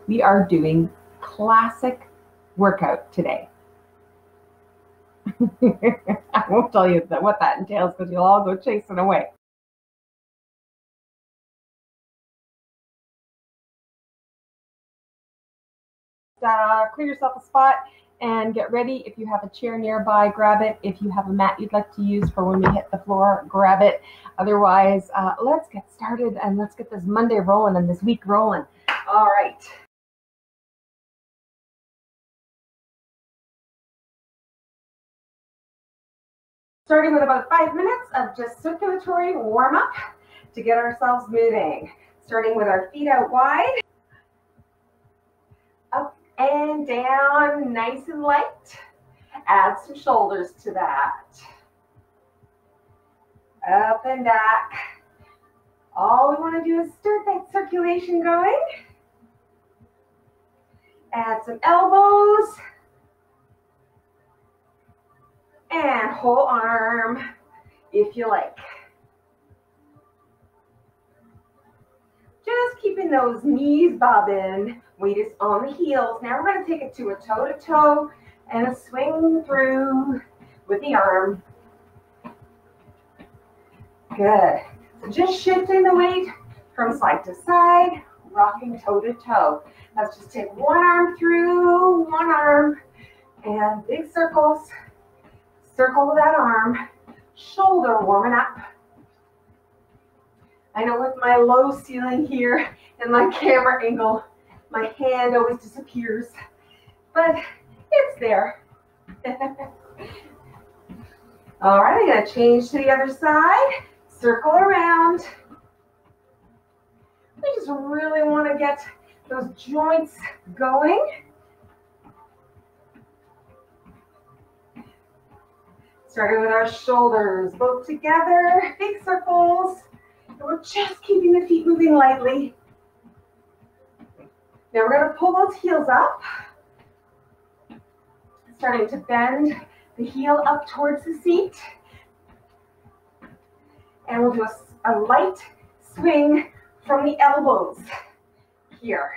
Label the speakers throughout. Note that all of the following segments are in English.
Speaker 1: We are doing classic workout today. I won't tell you what that entails because you'll all go chasing away. Clear yourself a spot and get ready. If you have a chair nearby, grab it. If you have a mat you'd like to use for when we hit the floor, grab it. Otherwise, let's get started and let's get this Monday rolling and this week rolling. All right. Starting with about 5 minutes of just circulatory warm-up to get ourselves moving. Starting with our feet out wide. Up and down, nice and light. Add some shoulders to that. Up and back. All we want to do is start that circulation going. Add some elbows. And whole arm, if you like. Just keeping those knees bobbing. Weight is on the heels. Now we're going to take it to a toe-to-toe and a swing through with the arm. Good. So just shifting the weight from side to side, rocking toe-to-toe. Let's just take one arm through, one arm, and big circles. Circle that arm, shoulder warming up. I know with my low ceiling here and my camera angle, my hand always disappears, but it's there. All right, I'm gonna change to the other side, circle around. We just really wanna get those joints going. Starting with our shoulders, both together, big circles. And we're just keeping the feet moving lightly. Now we're going to pull those heels up. Starting to bend the heel up towards the seat. And we'll do a light swing from the elbows here.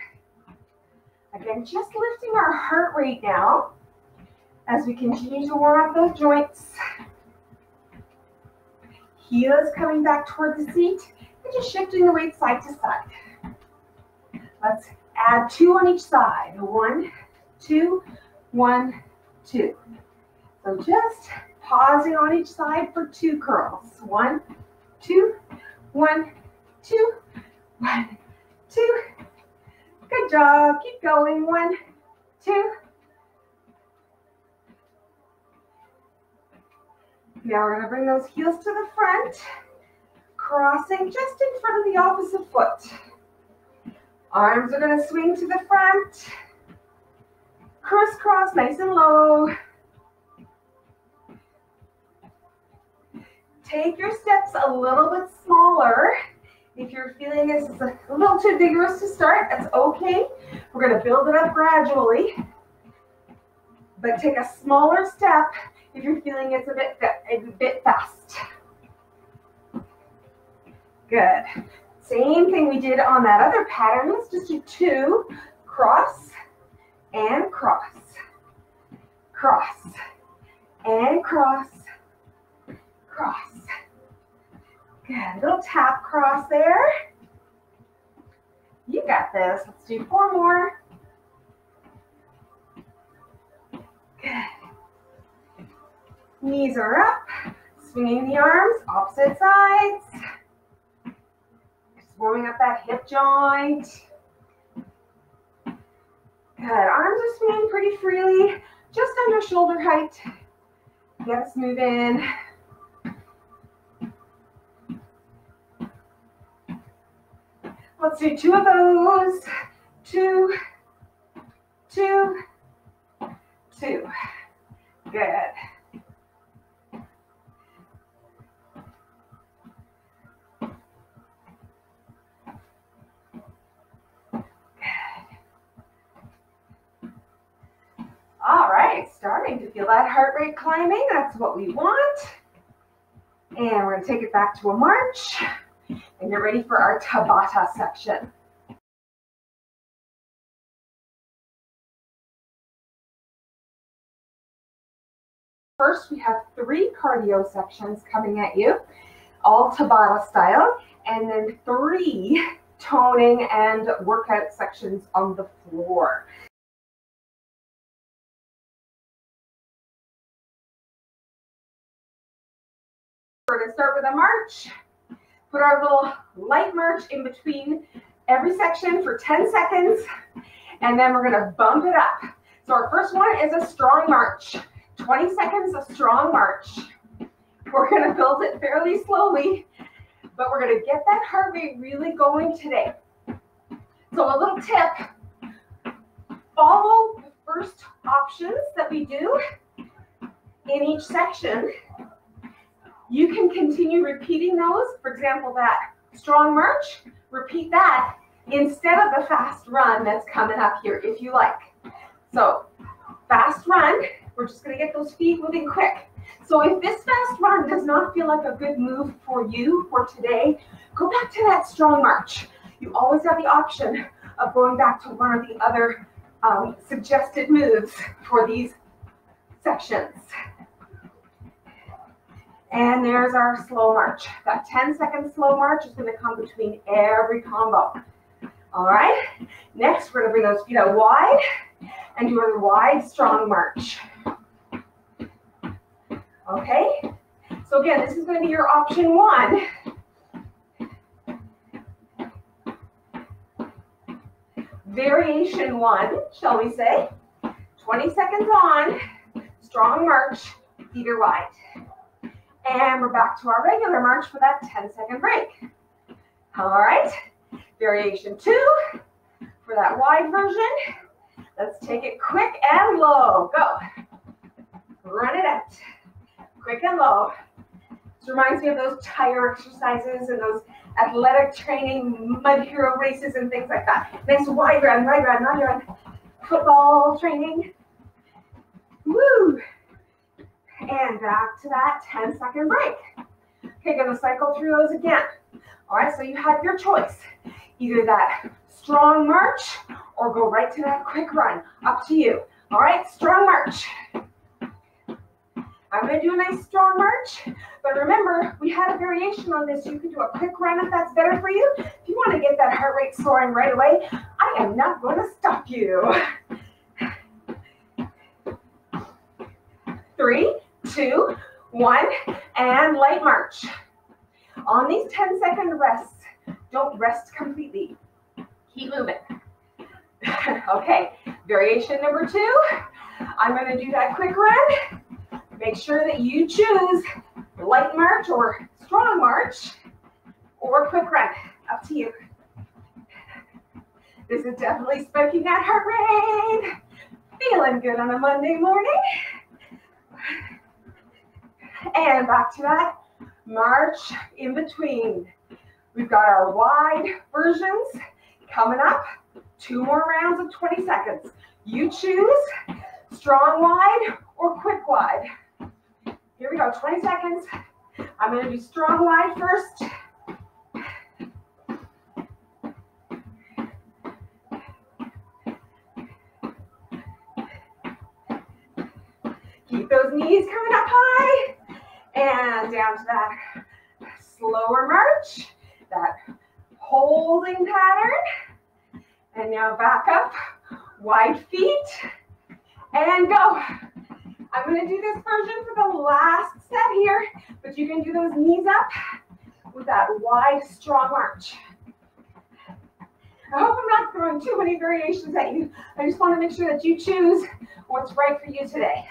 Speaker 1: Again, just lifting our heart rate now as we continue to warm up those joints. Heel is coming back toward the seat and just shifting the weight side to side. Let's add 2 on each side. 1, 2, 1, 2. So just pausing on each side for 2 curls. 1, 2, 1, 2, 1, 2. Good job. Keep going. 1, 2. Now we're going to bring those heels to the front, crossing just in front of the opposite foot. Arms are going to swing to the front, crisscross nice and low. Take your steps a little bit smaller. If you're feeling this is a little too vigorous to start, that's okay. We're going to build it up gradually, but take a smaller step if you're feeling it's a bit fast. Good. Same thing we did on that other pattern. Let's just do 2, cross and cross, cross and cross, cross. Good. Little tap cross there. You got this. Let's do 4 more. Good. Knees are up, swinging the arms, opposite sides. Just warming up that hip joint. Good, arms are swinging pretty freely, just under shoulder height. Get us moving. Let's do 2 of those. 2, 2, 2. Good. All right, starting to feel that heart rate climbing. That's what we want. And we're going to take it back to a march and get ready for our Tabata section. First, we have 3 cardio sections coming at you, all Tabata style, and then 3 toning and workout sections on the floor. We're going to start with a march. Put our little light march in between every section for 10 seconds, and then we're going to bump it up. So our first one is a strong march. 20 seconds of strong march. We're going to build it fairly slowly, but we're going to get that heart rate really going today. So a little tip, follow the first options that we do in each section. You can continue repeating those. For example, that strong march, repeat that instead of the fast run that's coming up here if you like. So fast run, we're just going to get those feet moving quick. So if this fast run does not feel like a good move for you for today, go back to that strong march. You always have the option of going back to one or the other suggested moves for these sections. And there's our slow march. That 10-second slow march is going to come between every combo. All right, next we're going to bring those feet out wide and do a wide strong march. Okay, so again, this is going to be your option 1. Variation 1, shall we say. 20 seconds on, strong march, feet are wide. And we're back to our regular march for that 10-second break. All right, variation 2 for that wide version. Let's take it quick and low. Go. Run it out. Quick and low. This reminds me of those tire exercises and those athletic training, mud hero races and things like that. Nice wide run, not your football training. Woo! And back to that 10-second break. Okay, gonna cycle through those again. All right, so you have your choice. Either that strong march or go right to that quick run. Up to you. All right, strong march. I'm going to do a nice strong march, but remember, we had a variation on this. You can do a quick run if that's better for you. If you want to get that heart rate soaring right away, I am not going to stop you. 3, 2, 1, and light march. On these 10-second rests, don't rest completely. Keep moving. Okay, variation number 2. I'm going to do that quick run. Make sure that you choose light march or strong march or quick run. Up to you. This is definitely spiking that heart rate. Feeling good on a Monday morning. And back to that march in between. We've got our wide versions coming up. 2 more rounds of 20 seconds. You choose strong wide or quick wide. Here we go, 20 seconds. I'm going to do strong wide first. Keep those knees coming up high. And down to that slower march, that holding pattern. And now back up, wide feet, and go. I'm going to do this version for the last set here, but you can do those knees up with that wide, strong march. I hope I'm not throwing too many variations at you. I just want to make sure that you choose what's right for you today.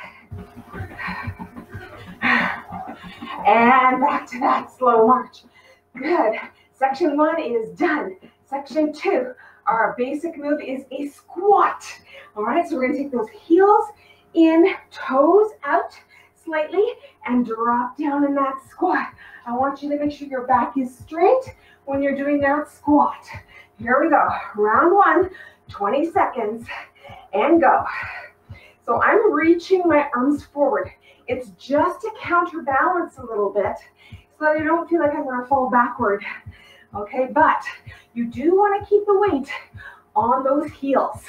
Speaker 1: And back to that slow march. Good. Section 1 is done. Section 2, our basic move is a squat. All right, so we're going to take those heels in, toes out slightly, and drop down in that squat. I want you to make sure your back is straight when you're doing that squat. Here we go. Round 1, 20 seconds, and go. So I'm reaching my arms forward. It's just to counterbalance a little bit so that I don't feel like I'm going to fall backward. Okay, but you do want to keep the weight on those heels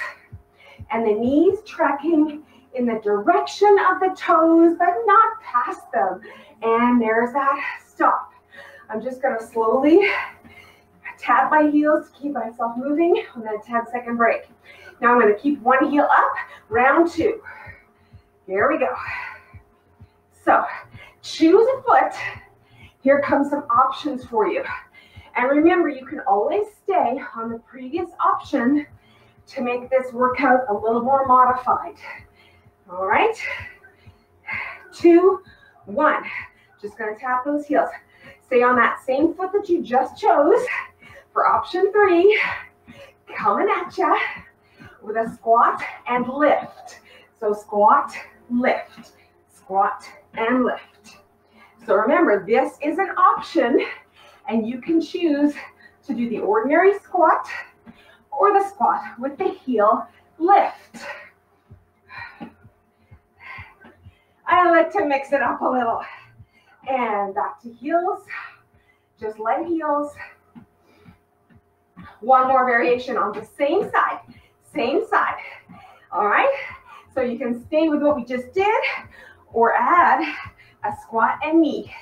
Speaker 1: and the knees tracking in the direction of the toes, but not past them. And there's that stop. I'm just gonna slowly tap my heels to keep myself moving on that 10-second break. Now I'm gonna keep one heel up, round 2. Here we go. So choose a foot. Here comes some options for you. And remember, you can always stay on the previous option to make this workout a little more modified. All right, 2, 1. Just gonna tap those heels. Stay on that same foot that you just chose for option 3. Coming at ya with a squat and lift. So squat, lift, squat, and lift. So remember, this is an option, and you can choose to do the ordinary squat or the squat with the heel lift. I like to mix it up a little. And back to heels, just light heels. One more variation on the same side, same side. All right, so you can stay with what we just did or add a squat and knee.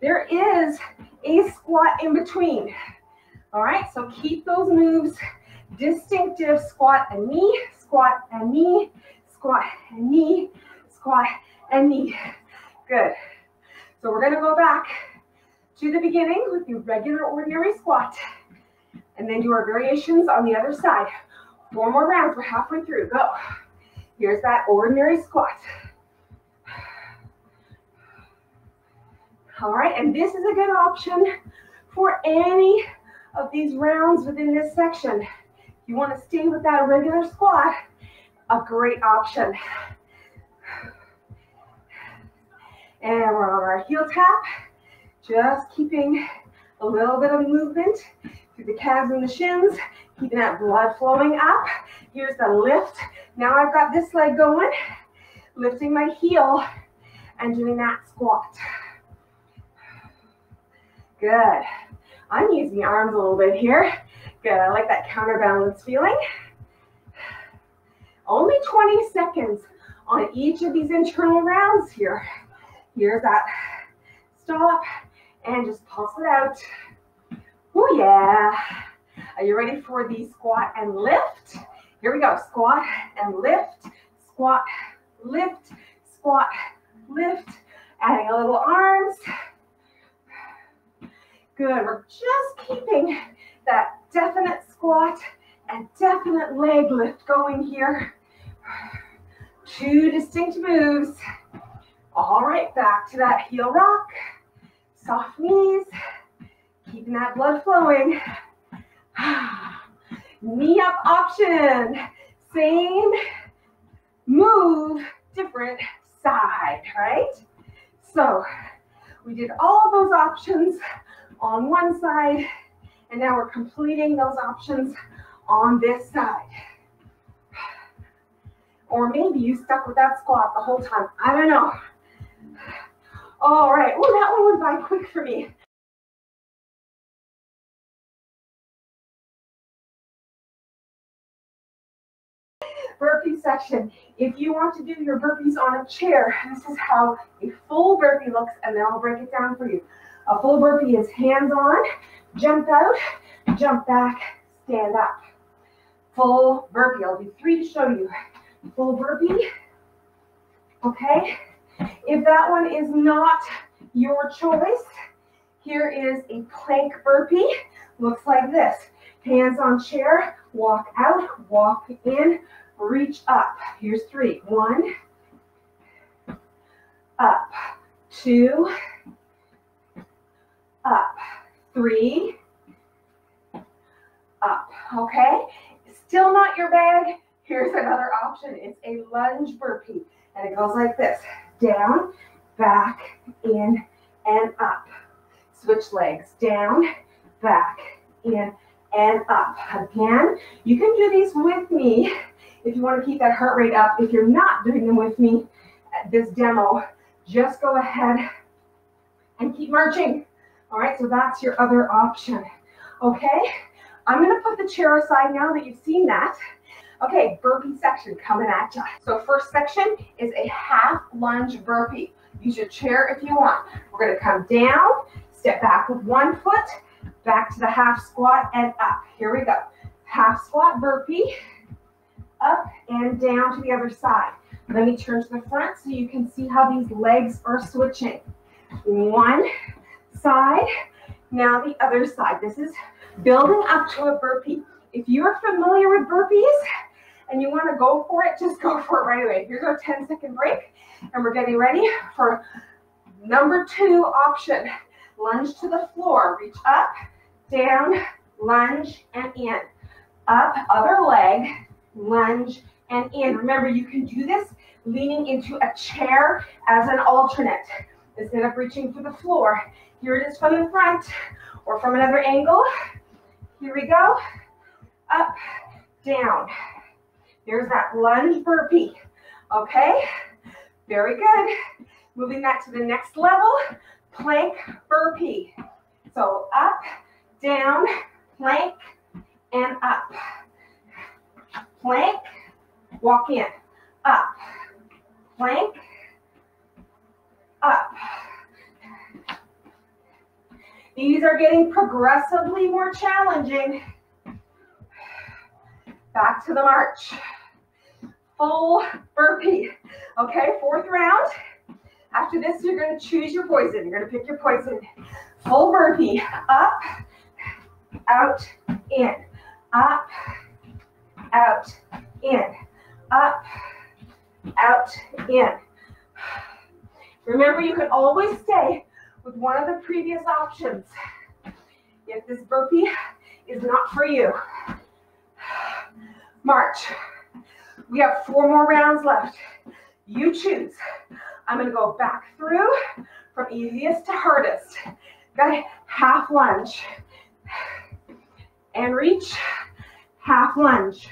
Speaker 1: There is a squat in between. All right, so keep those moves distinctive. Squat and knee, squat and knee, squat and knee, squat and knee. Good. So we're gonna go back to the beginning with the regular ordinary squat and then do our variations on the other side. 4 more rounds, we're halfway through, go. Here's that ordinary squat. All right, and this is a good option for any of these rounds within this section. If you want to stay with that regular squat, a great option. And we're on our heel tap, just keeping a little bit of movement through the calves and the shins, keeping that blood flowing up. Here's the lift. Now I've got this leg going, lifting my heel and doing that squat. Good. I'm using the arms a little bit here. Good, I like that counterbalance feeling. Only 20 seconds on each of these internal rounds here. Here's that stop and just pulse it out. Oh yeah. Are you ready for the squat and lift? Here we go. Squat and lift, squat, lift, squat, lift. Adding a little arms. Good. We're just keeping that definite squat and definite leg lift going here. 2 distinct moves. All right, back to that heel rock. Soft knees. Keeping that blood flowing. Knee up option. Same move, different side, right? So we did all those options on one side, and now we're completing those options on this side. Or maybe you stuck with that squat the whole time. I don't know. All right. Oh, that one went by quick for me. Burpee section. If you want to do your burpees on a chair, this is how a full burpee looks, and then I'll break it down for you. A full burpee is hands on, jump out, jump back, stand up. Full burpee. I'll do 3 to show you. Full burpee. Okay. If that one is not your choice, here is a plank burpee. Looks like this. Hands on chair, walk out, walk in, reach up. Here's 3. 1, up, 2, up, 3, up. Okay? Still not your bag. Here's another option. It's a lunge burpee, and it goes like this. Down, back, in, and up. Switch legs. Down, back, in, and up. Again, you can do these with me if you want to keep that heart rate up. If you're not doing them with me at this demo, just go ahead and keep marching. All right, so that's your other option. Okay, I'm going to put the chair aside now that you've seen that. Okay, burpee section coming at you. So first section is a half lunge burpee. Use your chair if you want. We're gonna come down, step back with one foot, back to the half squat and up. Here we go. Half squat burpee, up and down to the other side. Let me turn to the front so you can see how these legs are switching. One side, now the other side. This is building up to a burpee. If you're familiar with burpees and you want to go for it, just go for it right away. Here's our 10-second break, and we're getting ready for number 2 option. Lunge to the floor. Reach up, down, lunge, and in. Up, other leg, lunge, and in. Remember, you can do this leaning into a chair as an alternate instead of reaching for the floor. Here it is from the front or from another angle. Here we go. Up, down. There's that lunge burpee. Okay, very good. Moving that to the next level, plank burpee. So up, down, plank, and up. Plank, walk in, up, plank, up. These are getting progressively more challenging. Back to the march. Full burpee. Okay, 4th round. After this, you're going to choose your poison. You're going to pick your poison. Full burpee. Up, out, in. Up, out, in. Up, out, in. Remember, you can always stay with one of the previous options if this burpee is not for you. March. We have 4 more rounds left. You choose. I'm going to go back through from easiest to hardest. Got it? Half lunge. And reach. Half lunge.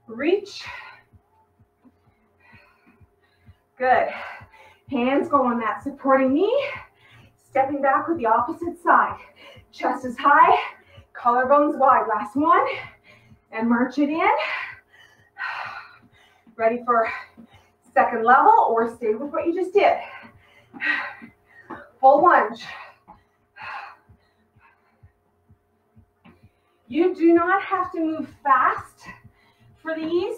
Speaker 1: Reach. Good. Hands go on that supporting knee. Stepping back with the opposite side. Chest is high. Collarbones wide. Last one. And march it in. Ready for second level or stay with what you just did. Full lunge. You do not have to move fast for these.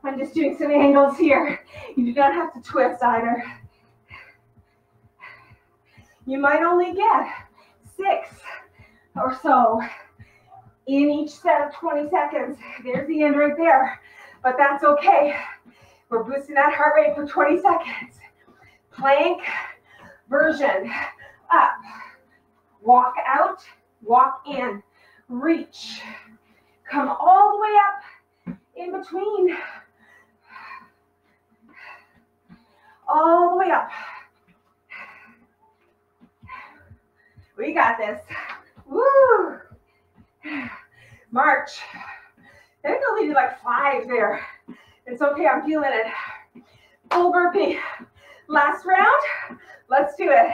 Speaker 1: I'm just doing some angles here. You do not have to twist either. You might only get 6 or so in each set of 20 seconds. There's the end right there, but that's okay. We're boosting that heart rate for 20 seconds. Plank version. Up, walk out, walk in, reach. Come all the way up in between. All the way up. We got this. Woo! March. I think I'll leave you like 5 there. It's okay, I'm feeling it. Full burpee. Last round. Let's do it.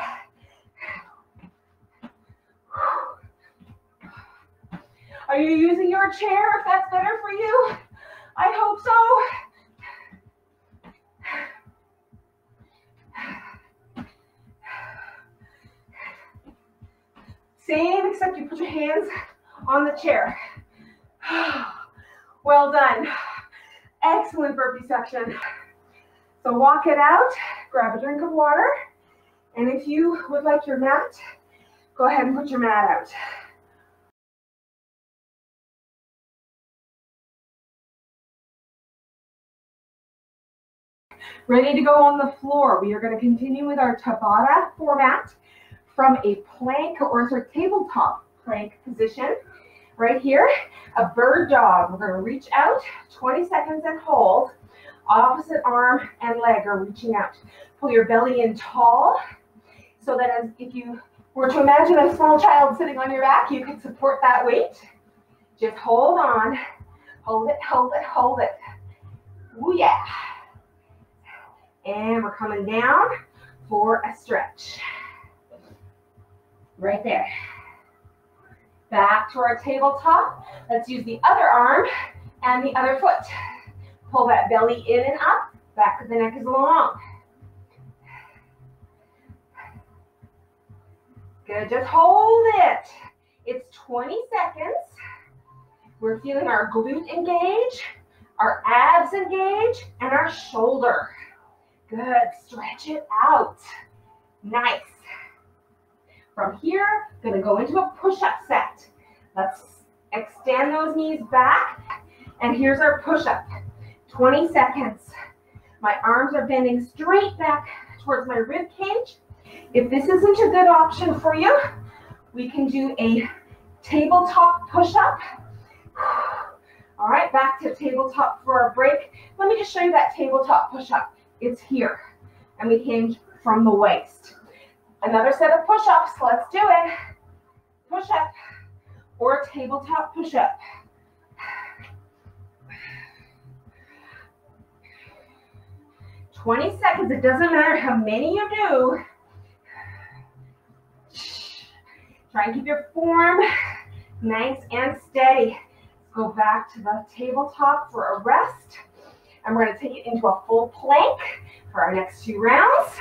Speaker 1: Are you using your chair if that's better for you? I hope so. Same, except you put your hands on the chair. Well done. Excellent burpee section. So walk it out, grab a drink of water, and if you would like your mat, go ahead and put your mat out. Ready to go on the floor. We are going to continue with our Tabata format from a plank or sort of tabletop plank position. Right here, a bird dog. We're going to reach out, 20 seconds and hold. Opposite arm and leg are reaching out. Pull your belly in tall so that as if you were to imagine a small child sitting on your back, you can support that weight. Just hold on. Hold it, hold it, hold it. Ooh, yeah. And we're coming down for a stretch. Right there. Back to our tabletop. Let's use the other arm and the other foot. Pull that belly in and up. Back of the neck is long. Good, just hold it. It's 20 seconds. We're feeling our glute engage, our abs engage, and our shoulder. Good, stretch it out. Nice. From here, gonna go into a push-up set. Let's extend those knees back, and here's our push-up. 20 seconds. My arms are bending straight back towards my rib cage. If this isn't a good option for you, we can do a tabletop push-up. All right, back to tabletop for our break. Let me just show you that tabletop push-up. It's here, and we hinge from the waist. Another set of push-ups, let's do it. Push-up or tabletop push-up. "20 seconds, it doesn't matter how many you do. Try and keep your form nice and steady. Go back to the tabletop for a rest. And we're gonna take it into a full plank for our next 2 rounds.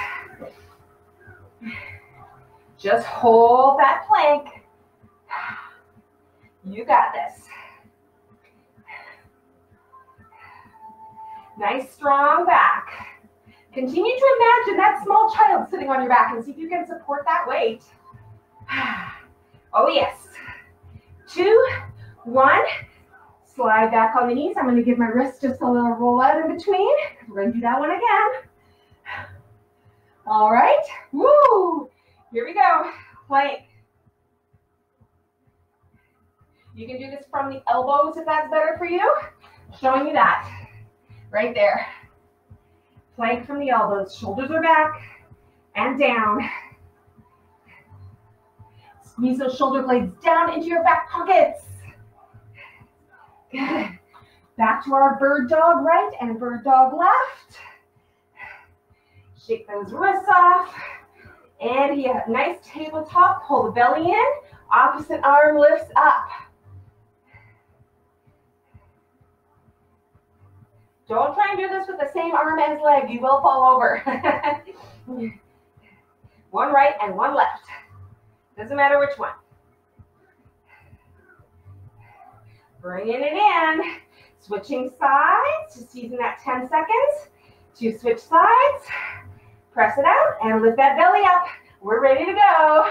Speaker 1: Just hold that plank. You got this. Nice strong back. Continue to imagine that small child sitting on your back and see if you can support that weight. Oh yes. 2, 1. Slide back on the knees. I'm going to give my wrist just a little roll out in between. We're going to do that one again. All right. Woo! Here we go. Plank. You can do this from the elbows if that's better for you. Showing you that. Right there. Plank from the elbows. Shoulders are back and down. Squeeze those shoulder blades down into your back pockets. Good. Back to our bird dog right and bird dog left. Shake those wrists off. And you have a nice tabletop. Pull the belly in. Opposite arm lifts up. Don't try and do this with the same arm as leg. You will fall over. 1 right and 1 left. Doesn't matter which one. Bringing it in. Switching sides. Just using that 10 seconds to switch sides. Press it out and lift that belly up. We're ready to go.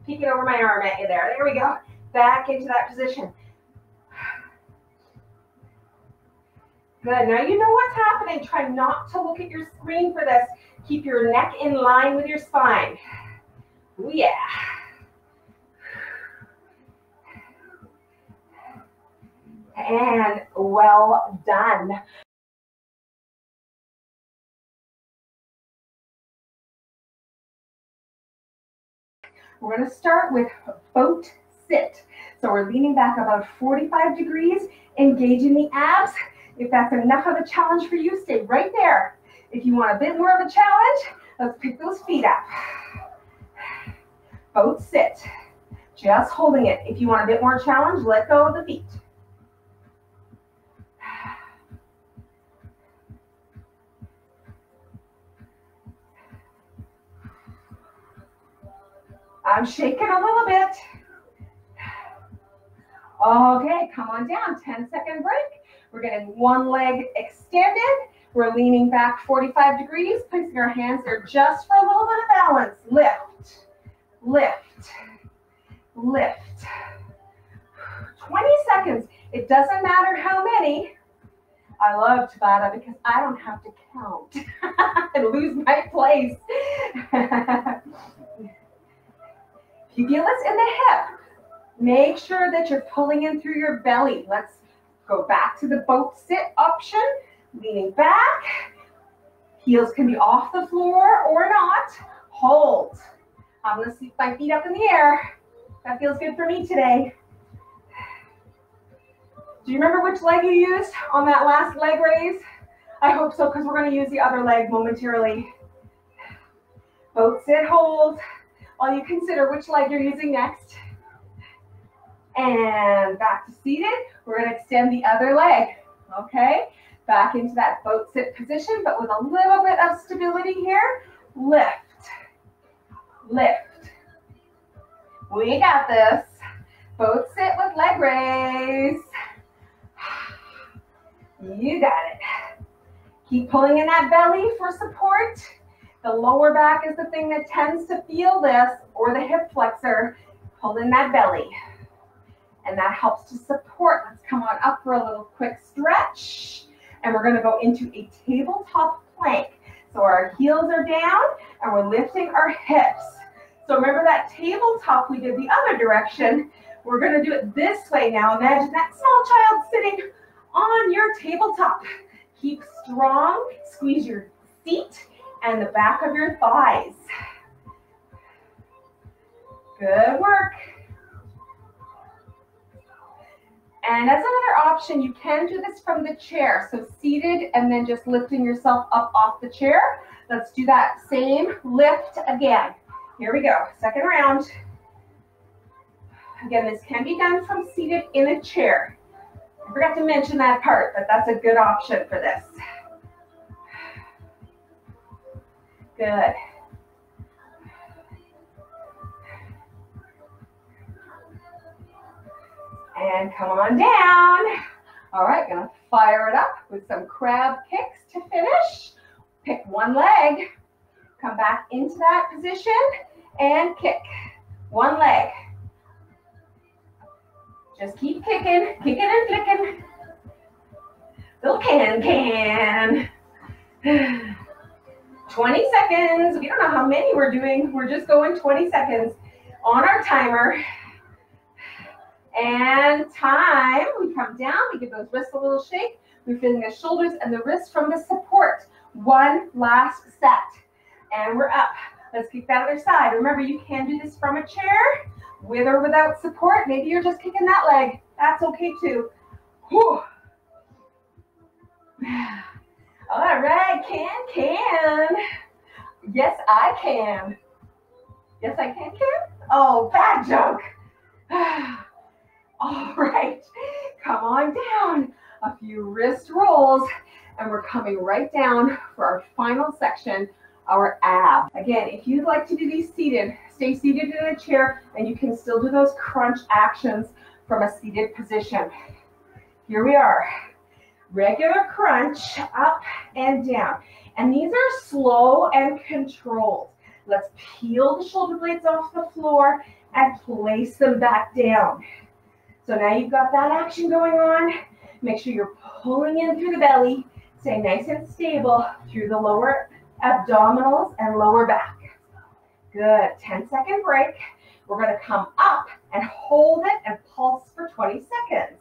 Speaker 1: Peeking over my arm at you there. There we go. Back into that position. Good. Now you know what's happening. Try not to look at your screen for this. Keep your neck in line with your spine. Ooh, yeah. And well done. We're going to start with boat sit. So we're leaning back about 45 degrees, engaging the abs. If that's enough of a challenge for you, stay right there. If you want a bit more of a challenge, let's pick those feet up. Boat sit. Just holding it. If you want a bit more challenge, let go of the feet. I'm shaking a little bit. Okay, come on down. 10-second break. We're getting one leg extended. We're leaning back 45 degrees, placing our hands there just for a little bit of balance. Lift, lift, lift. 20 seconds. It doesn't matter how many. I love Tabata because I don't have to count and lose my place. If you feel this in the hip, make sure that you're pulling in through your belly. Let's go back to the boat sit option. Leaning back. Heels can be off the floor or not. Hold. I'm going to sweep my feet up in the air. That feels good for me today. Do you remember which leg you used on that last leg raise? I hope so, because we're going to use the other leg momentarily. Boat sit, hold, while you consider which leg you're using next. And back to seated. We're going to extend the other leg, okay? Back into that boat sit position, but with a little bit of stability here. Lift, lift. We got this. Boat sit with leg raise. You got it. Keep pulling in that belly for support. The lower back is the thing that tends to feel this, or the hip flexor. Pull in that belly. And that helps to support. Let's come on up for a little quick stretch. And we're gonna go into a tabletop plank. So our heels are down and we're lifting our hips. So remember that tabletop we did the other direction. We're gonna do it this way now. Imagine that small child sitting on your tabletop. Keep strong, squeeze your feet and the back of your thighs. Good work. And as another option, you can do this from the chair. So seated and then just lifting yourself up off the chair. Let's do that same lift again. Here we go, second round. Again, this can be done from seated in a chair. I forgot to mention that part, but that's a good option for this. Good. And come on down. All right, gonna fire it up with some crab kicks to finish. Pick one leg, come back into that position and kick. One leg. Just keep kicking, kicking and flicking. Little can. 20 seconds. We don't know how many we're doing. We're just going 20 seconds on our timer. And time. We come down, we give those wrists a little shake. We're feeling the shoulders and the wrists from the support. One last set. And we're up. Let's kick that other side. Remember, you can do this from a chair, with or without support. Maybe you're just kicking that leg. That's okay too. Whew. All right, can. Yes, I can. Yes, I can. Oh, bad joke. All right, come on down. A few wrist rolls, and we're coming right down for our final section, our abs. Again, if you'd like to do these seated, stay seated in a chair, and you can still do those crunch actions from a seated position. Here we are. Regular crunch, up and down. And these are slow and controlled. Let's peel the shoulder blades off the floor and place them back down. So now you've got that action going on. Make sure you're pulling in through the belly. Stay nice and stable through the lower abdominals and lower back. Good. 10-second break. We're going to come up and hold it and pulse for 20 seconds.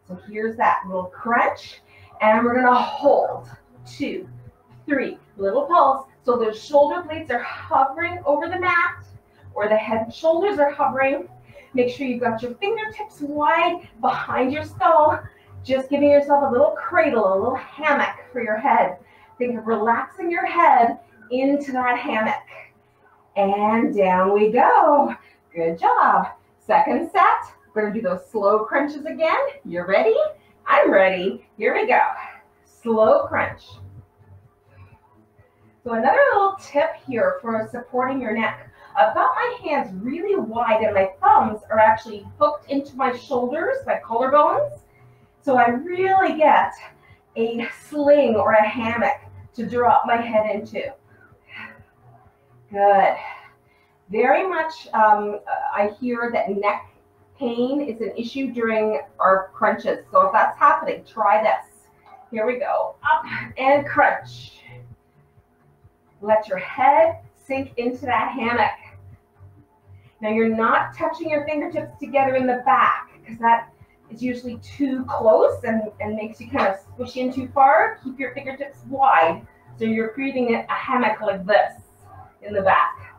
Speaker 1: So here's that little crunch. And we're going to hold. 2, 3. Little pulse. So the shoulder blades are hovering over the mat, or the head and shoulders are hovering. Make sure you've got your fingertips wide behind your skull. Just giving yourself a little cradle, a little hammock for your head. Think of relaxing your head into that hammock. And down we go. Good job. Second set. We're going to do those slow crunches again. You ready? I'm ready. Here we go. Slow crunch. So another little tip here for supporting your neck. I've got my hands really wide and my thumbs are actually hooked into my shoulders, my collarbones. So I really get a sling or a hammock to drop my head into. Good. Very much I hear that neck pain is an issue during our crunches. So if that's happening, try this. Here we go. Up and crunch. Let your head sink into that hammock. Now you're not touching your fingertips together in the back because that is usually too close and makes you kind of squish in too far. Keep your fingertips wide so you're creating a hammock like this in the back.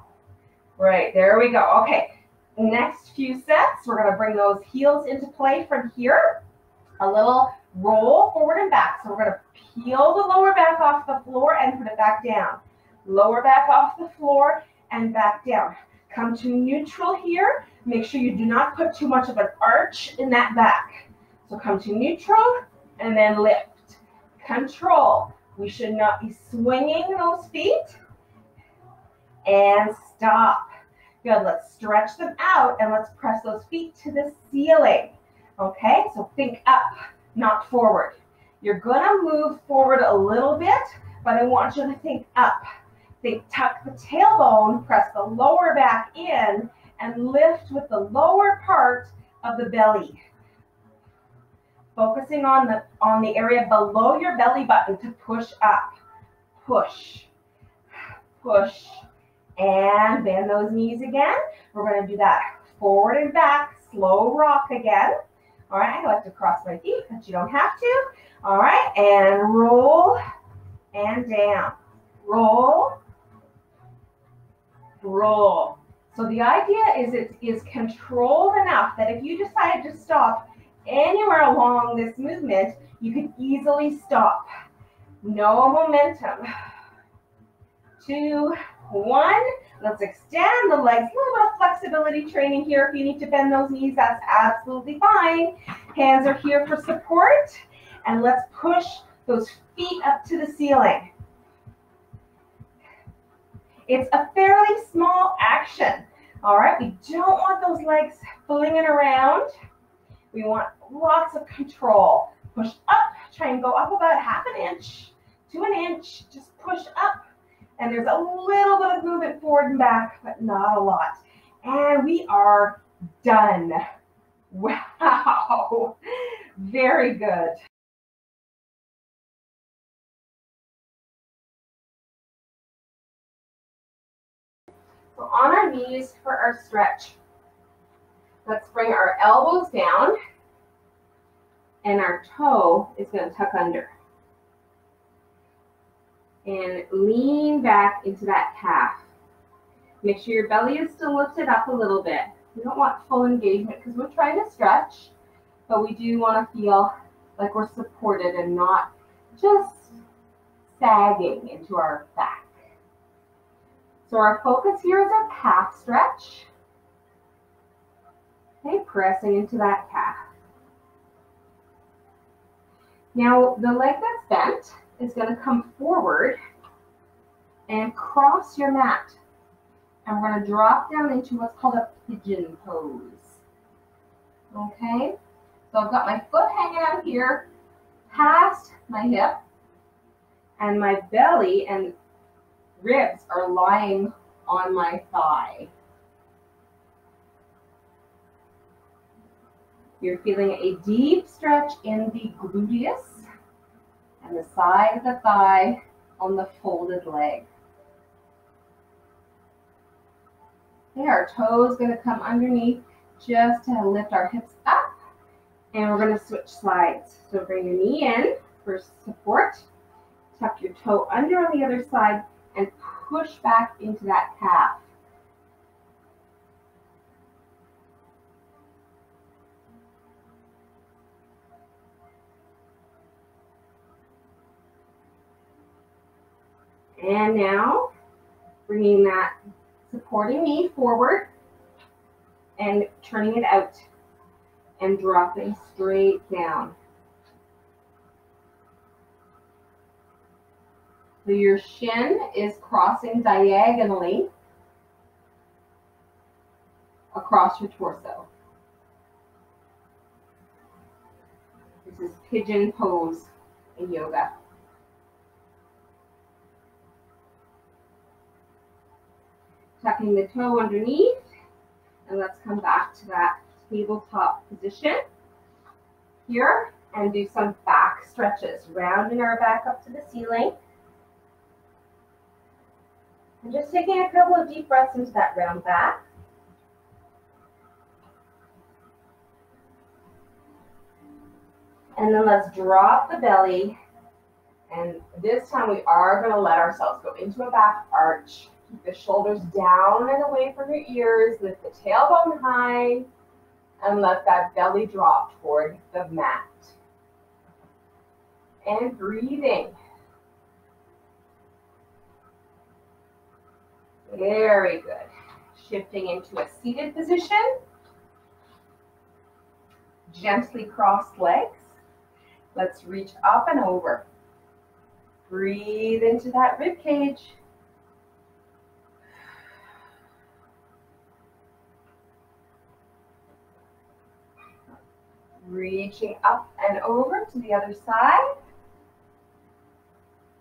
Speaker 1: Right, there we go. Okay, next few sets, we're going to bring those heels into play from here. A little roll forward and back. So we're going to peel the lower back off the floor and put it back down. Lower back off the floor and back down. Come to neutral here. Make sure you do not put too much of an arch in that back. So come to neutral and then lift. Control. We should not be swinging those feet. And stop. Good, let's stretch them out and let's press those feet to the ceiling. Okay, so think up, not forward. You're gonna move forward a little bit, but I want you to think up. Think, tuck the tailbone, press the lower back in, and lift with the lower part of the belly. Focusing on the area below your belly button to push up. Push, push, and bend those knees again. We're going to do that forward and back, slow rock again. All right, I like to cross my feet, but you don't have to. All right, and roll and down. Roll, roll. So the idea is it is controlled enough that if you decide to stop anywhere along this movement, you can easily stop. No momentum. 2, 1. Let's extend the legs. A little bit of flexibility training here. If you need to bend those knees, that's absolutely fine. Hands are here for support. And let's push those feet up to the ceiling. It's a fairly small action. All right, we don't want those legs flinging around. We want lots of control. Push up, try and go up about ½ an inch to an inch. Just push up. And there's a little bit of movement forward and back, but not a lot. And we are done. Wow, very good. So on our knees for our stretch, let's bring our elbows down and our toe is going to tuck under. And lean back into that calf. Make sure your belly is still lifted up a little bit. We don't want full engagement because we're trying to stretch, but we do want to feel like we're supported and not just sagging into our back. So our focus here is our calf stretch. Okay, pressing into that calf. Now the leg that's bent is going to come forward and cross your mat. And we're going to drop down into what's called a pigeon pose. Okay? So I've got my foot hanging out here past my hip, and my belly and ribs are lying on my thigh. You're feeling a deep stretch in the gluteus and the side of the thigh on the folded leg. Okay, our toes going to come underneath just to lift our hips up, and we're going to switch sides. So bring your knee in for support, tuck your toe under on the other side, and push back into that calf. And now, bringing that supporting knee forward and turning it out and dropping straight down. So your shin is crossing diagonally across your torso. This is pigeon pose in yoga. Tucking the toe underneath, and let's come back to that tabletop position here and do some back stretches, rounding our back up to the ceiling. And just taking a couple of deep breaths into that round back. And then let's drop the belly, and this time we are going to let ourselves go into a back arch. Keep the shoulders down and away from your ears. Lift the tailbone high and let that belly drop toward the mat. And breathing. Very good. Shifting into a seated position. Gently crossed legs. Let's reach up and over. Breathe into that rib cage. Reaching up and over to the other side.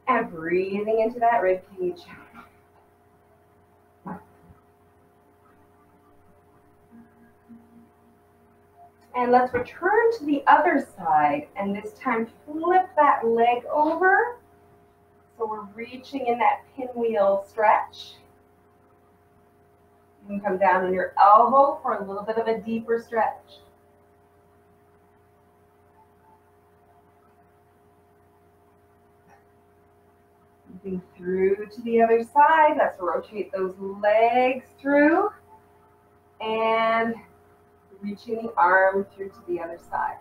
Speaker 1: And breathing into that rib cage. And let's return to the other side, and this time flip that leg over. So we're reaching in that pinwheel stretch. You can come down on your elbow for a little bit of a deeper stretch. Moving through to the other side. Let's rotate those legs through and reaching the arm through to the other side.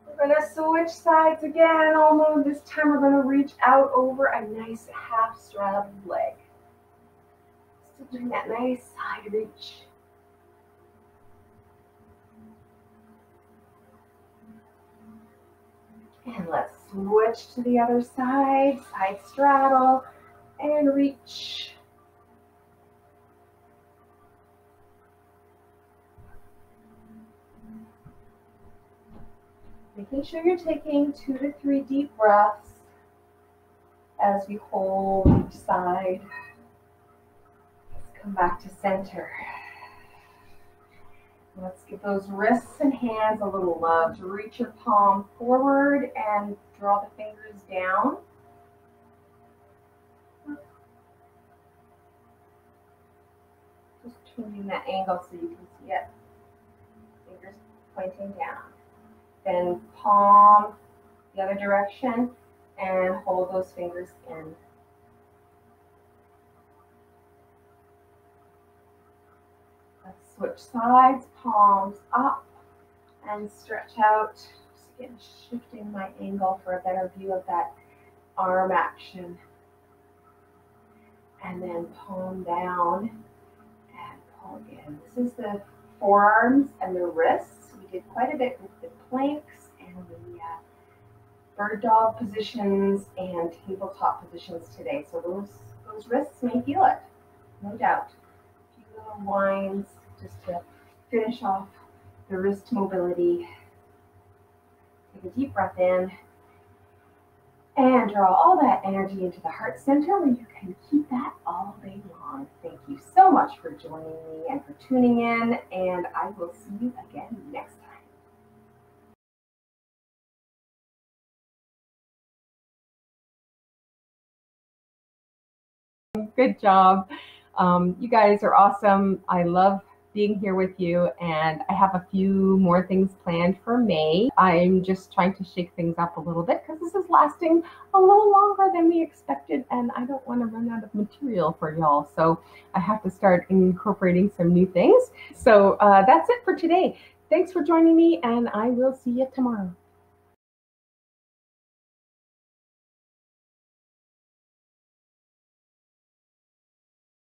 Speaker 1: We're going to switch sides again, although this time we're going to reach out over a nice half straddled leg. Still doing that nice side reach. And let's switch to the other side, side straddle, and reach. Making sure you're taking 2 to 3 deep breaths as we hold each side. Let's come back to center. Let's give those wrists and hands a little love. To reach your palm forward and draw the fingers down. Just tuning that angle so you can see it. Fingers pointing down. Then palm the other direction and hold those fingers in. Let's switch sides, palms up and stretch out. Just again, shifting my angle for a better view of that arm action. And then palm down and pull in. This is the forearms and the wrists. We did quite a bit with the planks and the bird dog positions and tabletop positions today. So those wrists may feel it, no doubt. A few little winds just to finish off the wrist mobility. Take a deep breath in and draw all that energy into the heart center where you can keep that all day long. Thank you so much for joining me and for tuning in, and I will see you again next time. Good job. You guys are awesome. I love being here with you, and I have a few more things planned for May. I'm just trying to shake things up a little bit because this is lasting a little longer than we expected, and I don't want to run out of material for y'all. So I have to start incorporating some new things. So that's it for today. Thanks for joining me, and I will see you tomorrow.